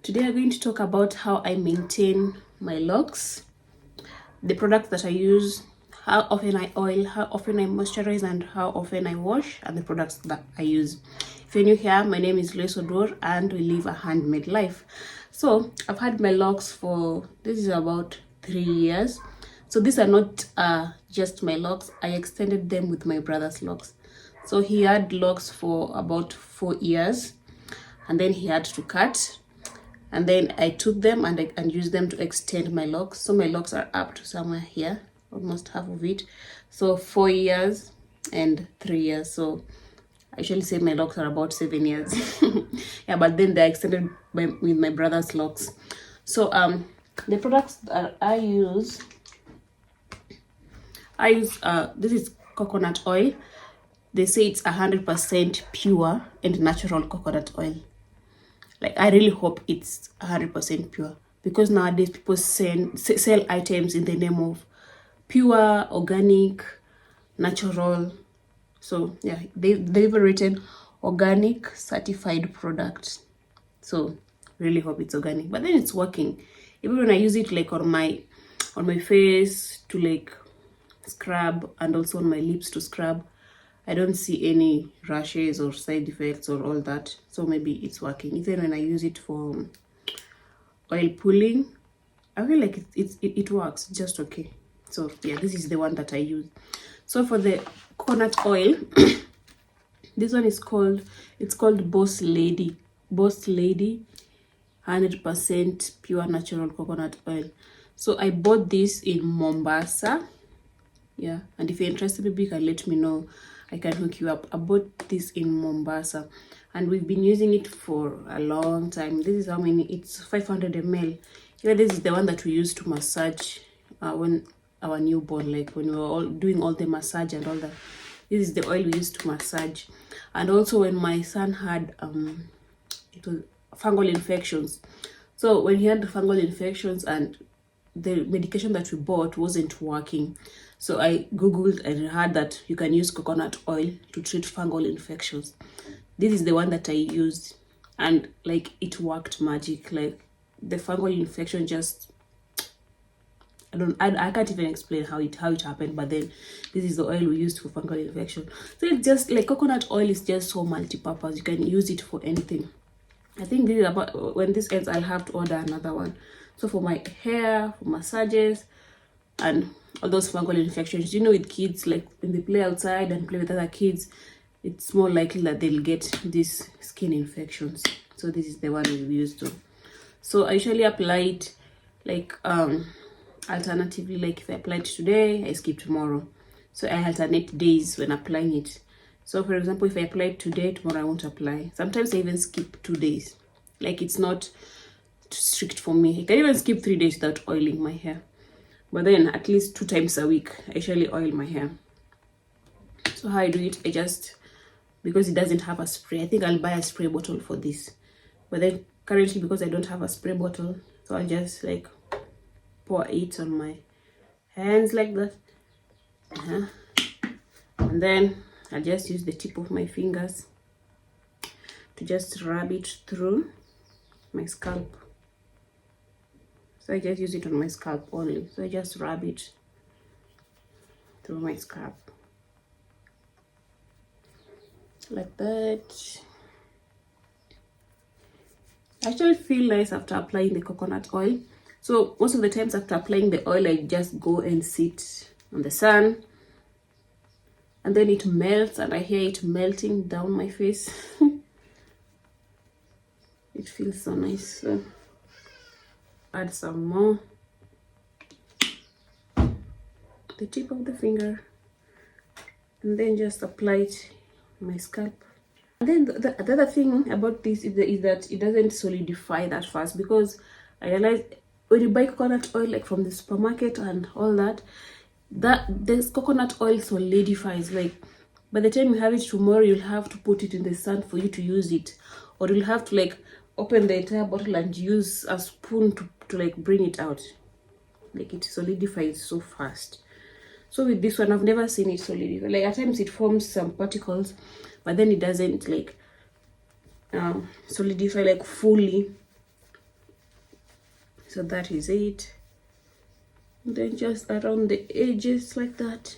Today I'm going to talk about how I maintain my locks, the products that I use, how often I oil, how often I moisturize, and how often I wash, and the products that I use. If you're new here, my name is Locs and we live a handmade life. So I've had my locks for, this is about 3 years. So these are not just my locks. I extended them with my brother's locks. So he had locks for about 4 years and then he had to cut. And then I took them and used them to extend my locks. So my locks are up to somewhere here, almost half of it. So 4 years and 3 years. So I usually say my locks are about 7 years. Yeah, but then they're extended with my brother's locks. So the products that I use this is coconut oil. They say it's 100% pure and natural coconut oil. Like, I really hope it's 100% pure, because nowadays people sell items in the name of pure, organic, natural. So yeah, they've written organic certified product. So really hope it's organic. But then it's working. Even when I use it like on my face to like scrub, and also on my lips to scrub, I don't see any rashes or side effects or all that. So maybe it's working. Even when I use it for oil pulling, I feel like it works just okay. So yeah, this is the one that I use. So for the coconut oil, this one is called Boss Lady 100% pure natural coconut oil. So I bought this in Mombasa. Yeah, and if you're interested, maybe you can let me know. I can hook you up. I bought this in Mombasa and we've been using it for a long time. This is how many, it's 500 ml. Yeah, this is the one that we used to massage when our newborn, like when we were all doing all the massage and all that. This is the oil we used to massage. And also when my son had it was fungal infections. So when he had the fungal infections and the medication that we bought wasn't working, so I googled and heard that you can use coconut oil to treat fungal infections. This is the one that I used, and like it worked magic. Like the fungal infection just, I can't even explain how it happened, but then this is the oil we used for fungal infection. So it's just like coconut oil is just so multi-purpose. You can use it for anything. I think this is about, when this ends, I'll have to order another one. So for my hair, for massages, and all those fungal infections, you know, with kids, like when they play outside and play with other kids, it's more likely that they'll get these skin infections. So this is the one we used to. So I usually apply it like alternatively, like if I apply it today, I skip tomorrow. So I alternate days when applying it. So for example, if I apply it today, tomorrow I won't apply. Sometimes I even skip 2 days. Like, it's not strict for me. I can even skip 3 days without oiling my hair. But then at least 2 times a week, I usually oil my hair. So how I do it, I just, because it doesn't have a spray, I think I'll buy a spray bottle for this. But then currently, because I don't have a spray bottle, so I just like pour it on my hands like that. And then I just use the tip of my fingers to just rub it through my scalp. So I just use it on my scalp only. So I just rub it through my scalp like that. I actually feel nice after applying the coconut oil. So most of the times after applying the oil, I just go and sit on the sun, and then it melts and I hear it melting down my face. It feels so nice. So add some more, the tip of the finger, and then just apply it on my scalp. And then the other thing about this is that it doesn't solidify that fast, because I realized when you buy coconut oil like from the supermarket and all that this coconut oil solidifies. Like, by the time you have it tomorrow, you'll have to put it in the sun for you to use it, or you'll have to like open the entire bottle and use a spoon to like bring it out. Like, it solidifies so fast. So with this one, I've never seen it solidify. Like, at times it forms some particles, but then it doesn't like solidify like fully. So that is it. And then just around the edges like that.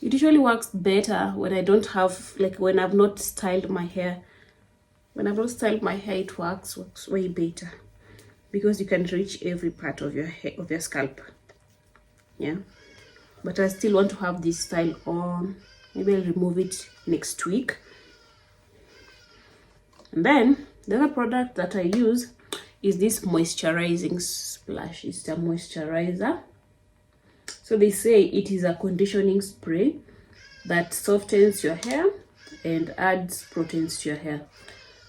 It usually works better when I don't have, like, when I've not styled my hair. When I've not styled my hair, it works way better, because you can reach every part of your hair, of your scalp. Yeah, but I still want to have this style on. Maybe I'll remove it next week. And then the other product that I use is this moisturizing splash. It's a moisturizer. So they say it is a conditioning spray that softens your hair and adds proteins to your hair.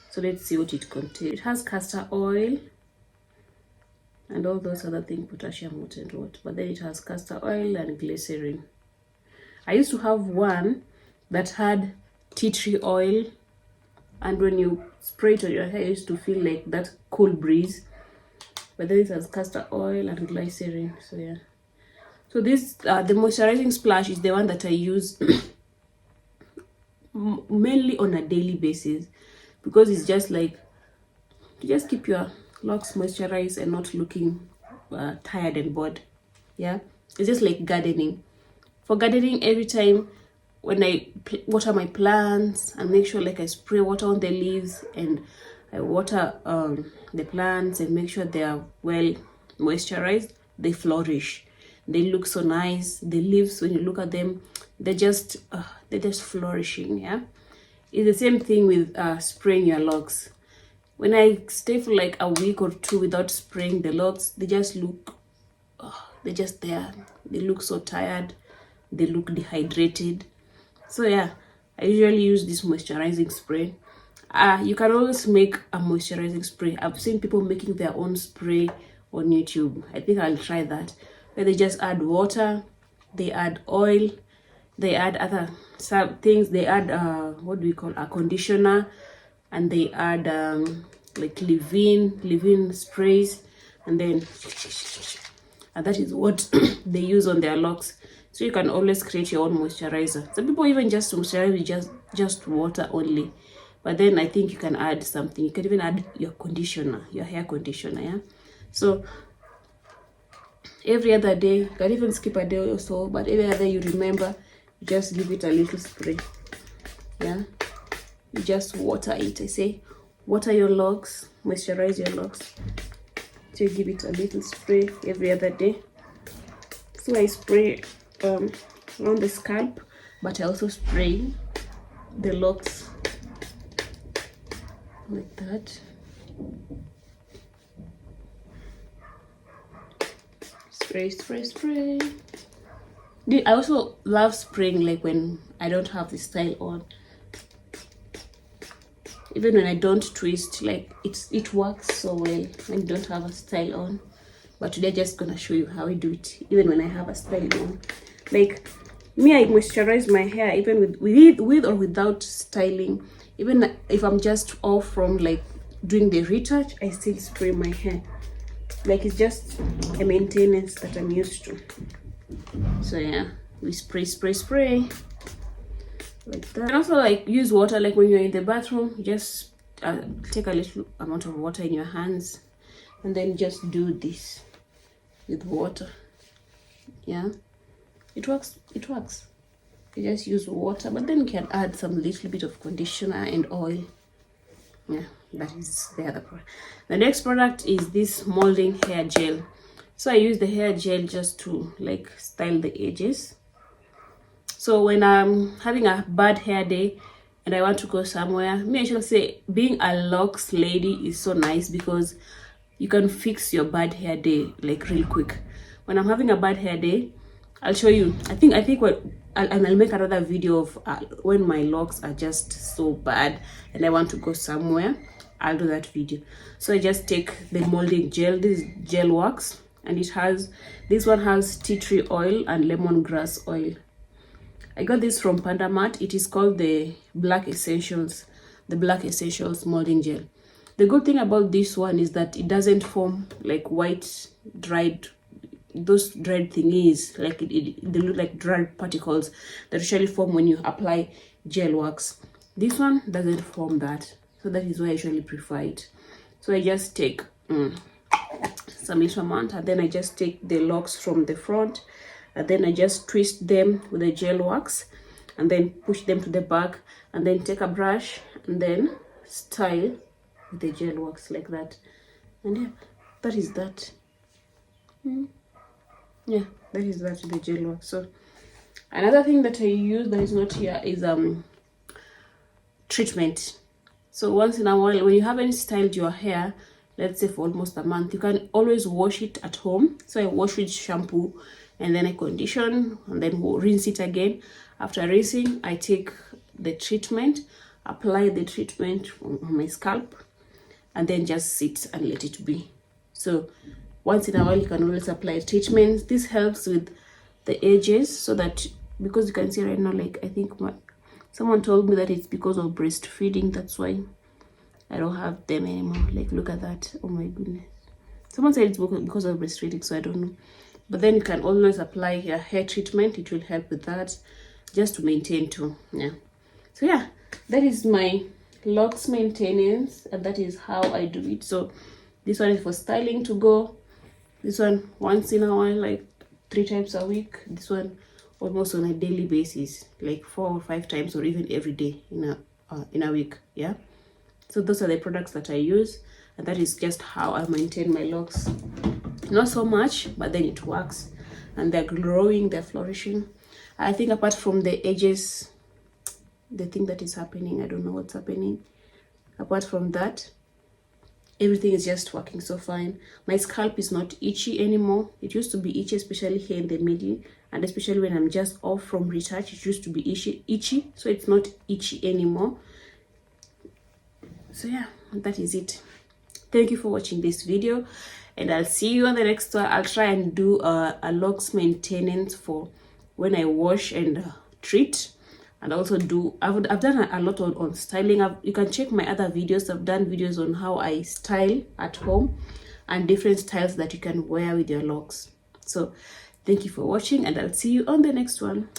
So let's see what it contains. It has castor oil and all those other things, potassium, what and what. But then it has castor oil and glycerin. I used to have one that had tea tree oil, and when you spray it on your hair, you used to feel like that cool breeze. But then it has castor oil and glycerin. So yeah. So this, the moisturizing splash is the one that I use mainly on a daily basis, because it's just like to just keep your locks moisturized and not looking tired and bored. Yeah, it's just like gardening. For gardening, every time when I water my plants, and make sure like I spray water on the leaves, and I water the plants and make sure they are well moisturized, they flourish. They look so nice. The leaves, when you look at them, they're just flourishing. Yeah, it's the same thing with spraying your locks. When I stay for like a week or two without spraying the locks, they just look, they're just there. They look so tired. They look dehydrated. So yeah, I usually use this moisturizing spray. You can always make a moisturizing spray. I've seen people making their own spray on YouTube. I think I'll try that. Where they just add water, they add oil, they add other things. They add what do we call a conditioner, and they add like leave-in sprays, and then and that is what they use on their locks. So you can always create your own moisturizer. Some people even just moisturize with just water only, but then I think you can add something. You can even add your conditioner, your hair conditioner. Yeah, so every other day, you can even skip a day or so, but every other day you remember, you just give it a little spray. Yeah, you just water it. I say water your locks, moisturize your locks. So you give it a little spray every other day. So I spray around the scalp, but I also spray the locks like that. Spray. I also love spraying like when I don't have the style on. Even when I don't twist, like it works so well when you don't have a style on. But today I'm just gonna show you how I do it even when I have a style on. Like me, I moisturize my hair even with or without styling. Even if I'm just off from like doing the retouch, I still spray my hair. Like it's just a maintenance that I'm used to. So yeah, we spray like that. And also like use water, like when you're in the bathroom, just take a little amount of water in your hands, and then just do this with water. Yeah, it works. You just use water, but then you can add some little bit of conditioner and oil. Yeah, that is the other product. The next product is this molding hair gel. So I use the hair gel just to like style the edges. So when I'm having a bad hair day and I want to go somewhere, I shall say being a locks lady is so nice, because you can fix your bad hair day like real quick. When I'm having a bad hair day, I'll show you. I think what I'll make another video of when my locks are just so bad and I want to go somewhere. I'll do that video. So I just take the molding gel. This is gel wax, and this one has tea tree oil and lemongrass oil. I got this from Pandamat. It is called the Black Essentials molding gel. The good thing about this one is that it doesn't form like white dried, those dried thingies, like they look like dried particles that usually form when you apply gel wax. This one doesn't form that, so that is why I usually prefer it. So I just take some little amount, and then I just take the locks from the front, and then I just twist them with the gel wax, and then push them to the back, and then take a brush and then style with the gel wax like that. And yeah, that is that. Yeah, that is that, the gel wax. So another thing that I use that is not here is treatment. So once in a while, when you haven't styled your hair, let's say for almost a month, you can always wash it at home. So I wash with shampoo, and then I condition, and then we'll rinse it again. After rinsing, I take the treatment, apply the treatment on my scalp, and then just sit and let it be. So once in a while, you can always apply treatments. This helps with the edges, so that, because you can see right now, like, I think someone told me that it's because of breastfeeding, that's why I don't have them anymore. Like, look at that. Oh my goodness. Someone said it's because of breastfeeding, so I don't know. But then you can always apply your hair treatment. It will help with that, just to maintain too. Yeah. So yeah, that is my locks maintenance, and that is how I do it. So this one is for styling to go. This one once in a while, like 3 times a week. This one almost on a daily basis, like 4 or 5 times, or even every day in a week. Yeah. So those are the products that I use, and that is just how I maintain my locks. Not so much, but then it works, and they're growing, they're flourishing. I think apart from the edges, the thing that is happening, I don't know what's happening. Apart from that, everything is just working so fine. My scalp is not itchy anymore. It used to be itchy, especially here in the middle, and especially when I'm just off from retouch, it used to be itchy. So it's not itchy anymore. So yeah, that is it. Thank you for watching this video, and I'll see you on the next one. I'll try and do a locks maintenance for when I wash and treat, and also I've done a lot on styling. You can check my other videos. I've done videos on how I style at home and different styles that you can wear with your locks. So thank you for watching, and I'll see you on the next one.